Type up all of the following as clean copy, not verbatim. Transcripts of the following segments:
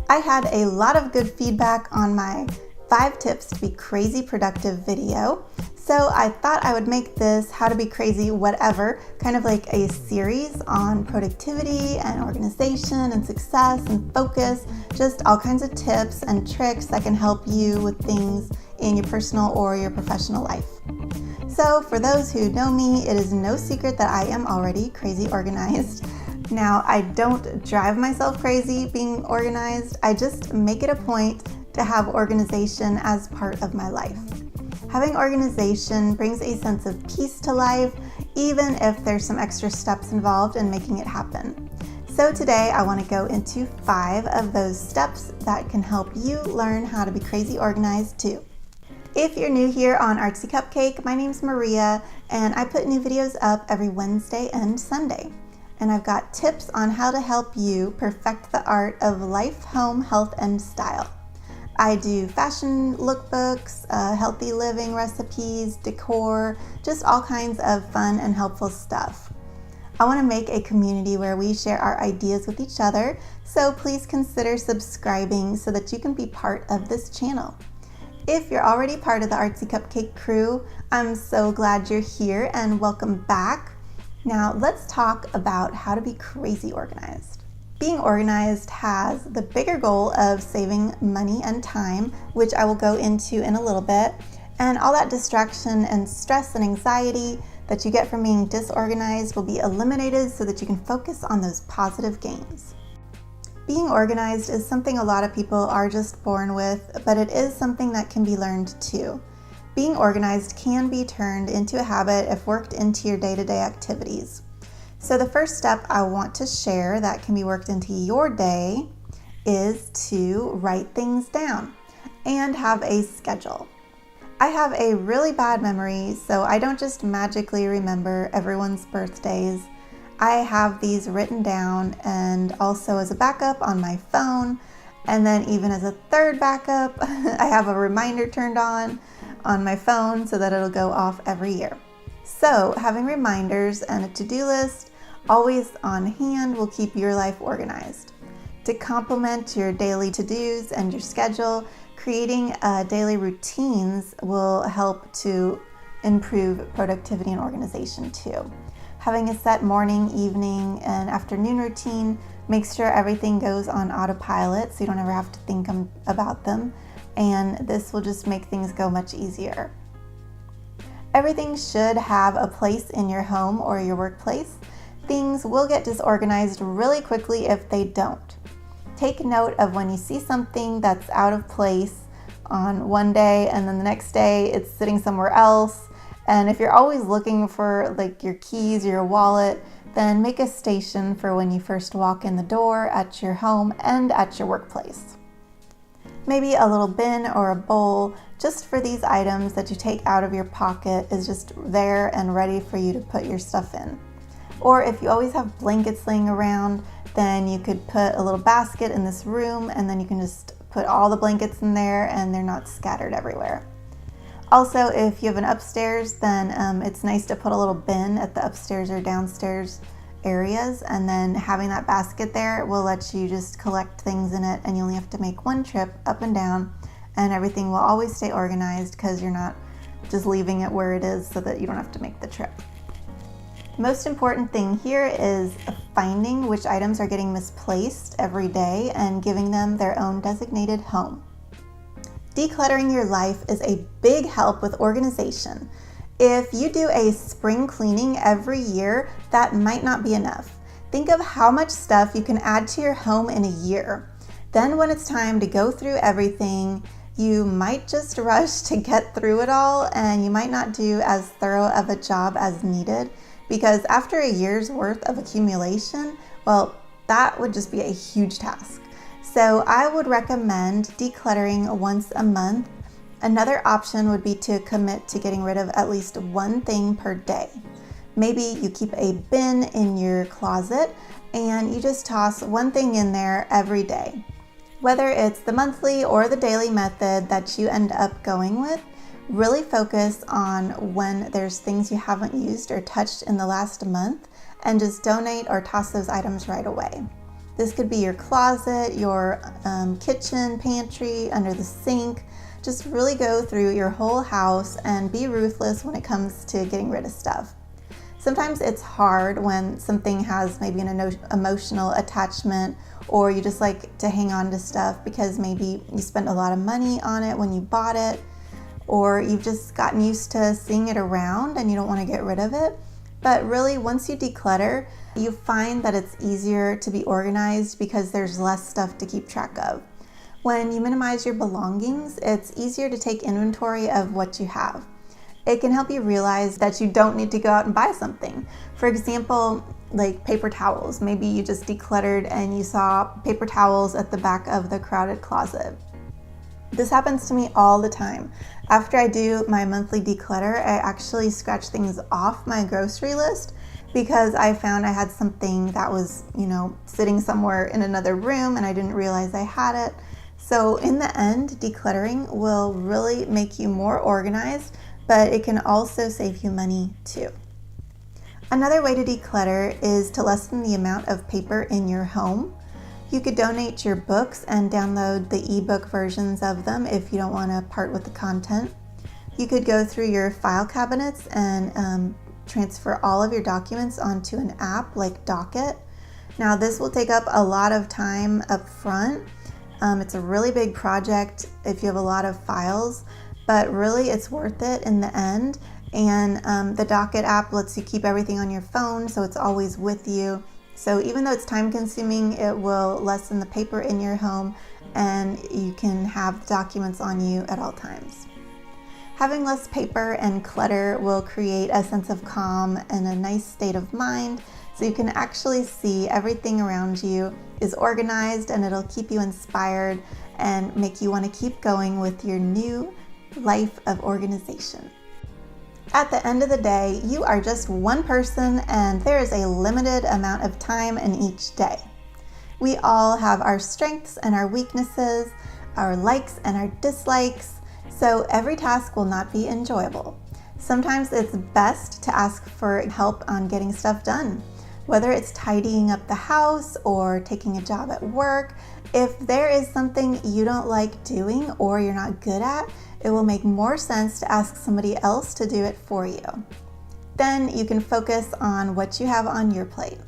I had a lot of good feedback on my 5 tips to be crazy productive video. So I thought I would make this How to Be Crazy Whatever kind of like a series on productivity and organization and success and focus, just all kinds of tips and tricks that can help you with things in your personal or your professional life. So for those who know me, it is no secret that I am already crazy organized. Now, I don't drive myself crazy being organized. I just make it a point to have organization as part of my life. Having organization brings a sense of peace to life, even if there's some extra steps involved in making it happen. So today I want to go into 5 of those steps that can help you learn how to be crazy organized too. If you're new here on Artsy Cupcake, my name's Maria, and I put new videos up every Wednesday and Sunday. And I've got tips on how to help you perfect the art of life, home, health, and style. I do fashion lookbooks, healthy living recipes, decor, just all kinds of fun and helpful stuff. I want to make a community where we share our ideas with each other, so please consider subscribing so that you can be part of this channel. If you're already part of the Artsy Cupcake Crew, I'm so glad you're here and welcome back. Now let's talk about how to be crazy organized. Being organized has the bigger goal of saving money and time, which I will go into in a little bit, and all that distraction and stress and anxiety that you get from being disorganized will be eliminated so that you can focus on those positive gains. Being organized is something a lot of people are just born with, but it is something that can be learned too. Being organized can be turned into a habit if worked into your day-to-day activities. So the first step I want to share that can be worked into your day is to write things down and have a schedule. I have a really bad memory, so I don't just magically remember everyone's birthdays. I have these written down and also as a backup on my phone, and then even as a third backup, I have a reminder turned on my phone so that it'll go off every year. So having reminders and a to-do list always on hand will keep your life organized. To complement your daily to-dos and your schedule, creating daily routines will help to improve productivity and organization too. Having a set morning, evening, and afternoon routine makes sure everything goes on autopilot so you don't ever have to think about them, and this will just make things go much easier. Everything should have a place in your home or your workplace. Things will get disorganized really quickly if they don't. Take note of when you see something that's out of place on one day and then the next day it's sitting somewhere else. And if you're always looking for like your keys or your wallet, then make a station for when you first walk in the door at your home and at your workplace. Maybe a little bin or a bowl just for these items that you take out of your pocket is just there and ready for you to put your stuff in. Or if you always have blankets laying around, then you could put a little basket in this room and then you can just put all the blankets in there and they're not scattered everywhere. Also, if you have an upstairs, then it's nice to put a little bin at the upstairs or downstairs areas, and then having that basket there will let you just collect things in it, and you only have to make one trip up and down, and everything will always stay organized because you're not just leaving it where it is so that you don't have to make the trip. The most important thing here is finding which items are getting misplaced every day and giving them their own designated home. Decluttering your life is a big help with organization. If you do a spring cleaning every year, that might not be enough. Think of how much stuff you can add to your home in a year. Then when it's time to go through everything, you might just rush to get through it all, and you might not do as thorough of a job as needed, because after a year's worth of accumulation, well, that would just be a huge task. So I would recommend decluttering once a month. Another option would be to commit to getting rid of at least one thing per day. Maybe you keep a bin in your closet and you just toss one thing in there every day. Whether it's the monthly or the daily method that you end up going with, really focus on when there's things you haven't used or touched in the last month and just donate or toss those items right away. This could be your closet, your kitchen, pantry, under the sink. Just really go through your whole house and be ruthless when it comes to getting rid of stuff. Sometimes it's hard when something has maybe an emotional attachment, or you just like to hang on to stuff because maybe you spent a lot of money on it when you bought it, or you've just gotten used to seeing it around and you don't want to get rid of it. But really, once you declutter, you find that it's easier to be organized because there's less stuff to keep track of. When you minimize your belongings, it's easier to take inventory of what you have. It can help you realize that you don't need to go out and buy something. For example, like paper towels. Maybe you just decluttered and you saw paper towels at the back of the crowded closet. This happens to me all the time. After I do my monthly declutter, I actually scratch things off my grocery list because I found I had something that was, sitting somewhere in another room and I didn't realize I had it. So in the end, decluttering will really make you more organized, but it can also save you money too. Another way to declutter is to lessen the amount of paper in your home. You could donate your books and download the ebook versions of them if you don't want to part with the content. You could go through your file cabinets and transfer all of your documents onto an app like Docket. Now this will take up a lot of time up front. It's a really big project if you have a lot of files, but really it's worth it in the end. And the Docket app lets you keep everything on your phone, so it's always with you. So even though it's time consuming, it will lessen the paper in your home and you can have the documents on you at all times. Having less paper and clutter will create a sense of calm and a nice state of mind, so you can actually see everything around you is organized, and it'll keep you inspired and make you want to keep going with your new life of organization. At the end of the day, you are just one person and there is a limited amount of time in each day. We all have our strengths and our weaknesses, our likes and our dislikes, so every task will not be enjoyable. Sometimes it's best to ask for help on getting stuff done. Whether it's tidying up the house or taking a job at work, if there is something you don't like doing or you're not good at, it will make more sense to ask somebody else to do it for you. Then you can focus on what you have on your plate.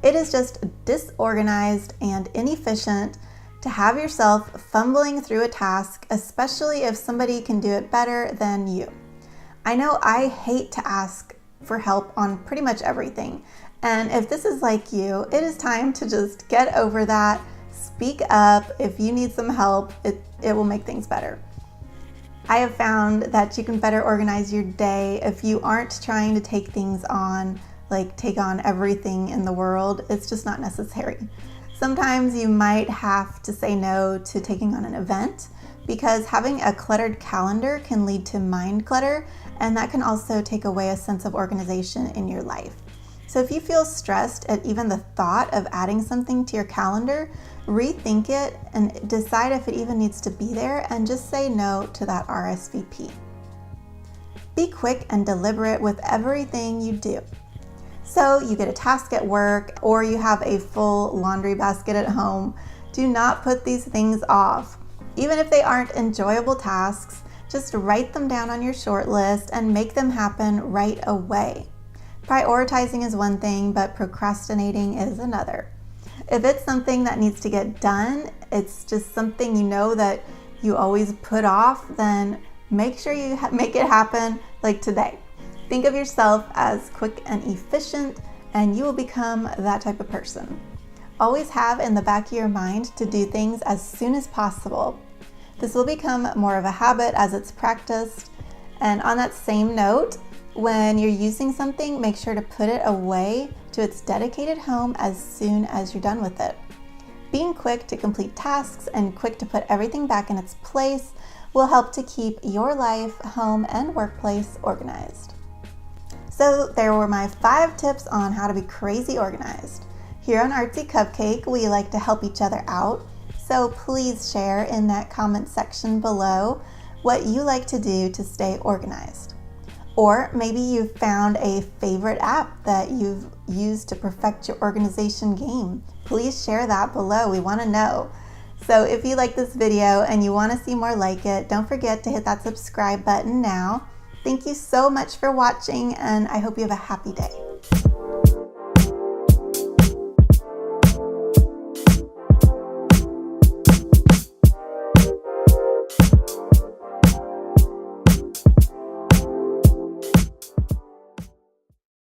It is just disorganized and inefficient to have yourself fumbling through a task, especially if somebody can do it better than you. I know I hate to ask for help on pretty much everything. And if this is like you, it is time to just get over that. Speak up. If you need some help, it will make things better. I have found that you can better organize your day if you aren't trying to take things on, like take on everything in the world. It's just not necessary. Sometimes you might have to say no to taking on an event because having a cluttered calendar can lead to mind clutter, and that can also take away a sense of organization in your life. So if you feel stressed at even the thought of adding something to your calendar, rethink it and decide if it even needs to be there, and just say no to that RSVP. Be quick and deliberate with everything you do. So you get a task at work or you have a full laundry basket at home. Do not put these things off. Even if they aren't enjoyable tasks, just write them down on your short list and make them happen right away. Prioritizing is one thing, but procrastinating is another. If it's something that needs to get done, it's just something you know that you always put off, then make sure you make it happen like today. Think of yourself as quick and efficient, and you will become that type of person. Always have in the back of your mind to do things as soon as possible. This will become more of a habit as it's practiced. And on that same note, when you're using something, make sure to put it away to its dedicated home as soon as you're done with it. Being quick to complete tasks and quick to put everything back in its place will help to keep your life, home, and workplace organized. So there were my 5 tips on how to be crazy organized. Here on Artsy Cupcake, we like to help each other out, so please share in that comment section below what you like to do to stay organized. Or maybe you've found a favorite app that you've used to perfect your organization game. please share that below. We want to know. So if you like this video and you want to see more like it, don't forget to hit that subscribe button now. Thank you so much for watching, and I hope you have a happy day.